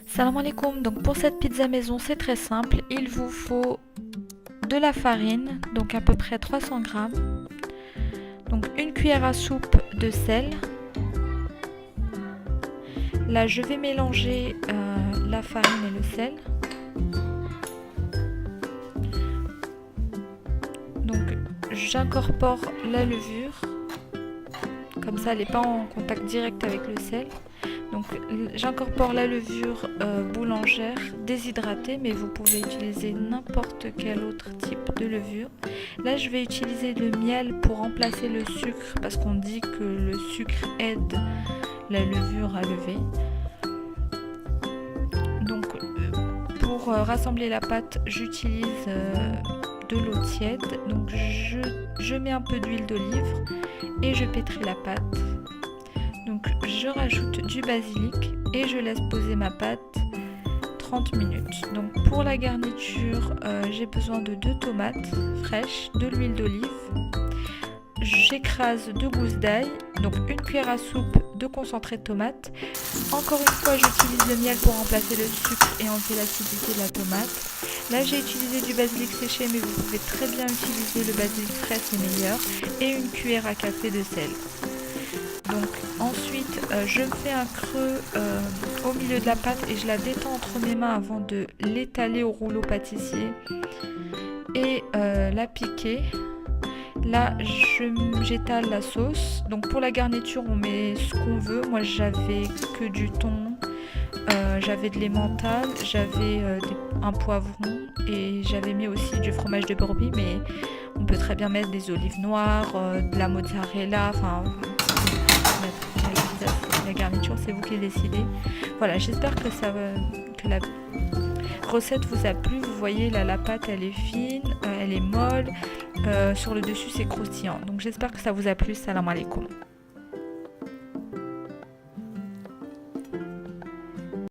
Salam alaikum, donc pour cette pizza maison c'est très simple, il vous faut de la farine, donc à peu près 300 grammes, donc une cuillère à soupe de sel. Là je vais mélanger la farine et le sel. Donc j'incorpore la levure, comme ça elle n'est pas en contact direct avec le sel. Donc j'incorpore la levure boulangère déshydratée, mais vous pouvez utiliser n'importe quel autre type de levure. Là je vais utiliser le miel pour remplacer le sucre parce qu'on dit que le sucre aide la levure à lever. Donc pour rassembler la pâte j'utilise de l'eau tiède. Donc je mets un peu d'huile d'olive et je pétris la pâte. Donc je rajoute du basilic et je laisse poser ma pâte 30 minutes. Donc pour la garniture, j'ai besoin de 2 tomates fraîches, de l'huile d'olive. J'écrase 2 gousses d'ail, donc une cuillère à soupe de concentré de tomate. Encore une fois, j'utilise le miel pour remplacer le sucre et enlever l'acidité de la tomate. Là, j'ai utilisé du basilic séché, mais vous pouvez très bien utiliser le basilic frais, c'est meilleur. Et une cuillère à café de sel. Donc ensuite je fais un creux au milieu de la pâte et je la détends entre mes mains avant de l'étaler au rouleau pâtissier et la piquer. Là j'étale la sauce. Donc pour la garniture on met ce qu'on veut. Moi j'avais que du thon, j'avais de l'emmental, j'avais un poivron et j'avais mis aussi du fromage de brebis, mais on peut très bien mettre des olives noires, de la mozzarella, enfin la garniture c'est vous qui décidez. Voilà, j'espère que que la recette vous a plu. Vous voyez là la pâte elle est fine, elle est molle, sur le dessus c'est croustillant. Donc j'espère que ça vous a plu. Salam alaikum.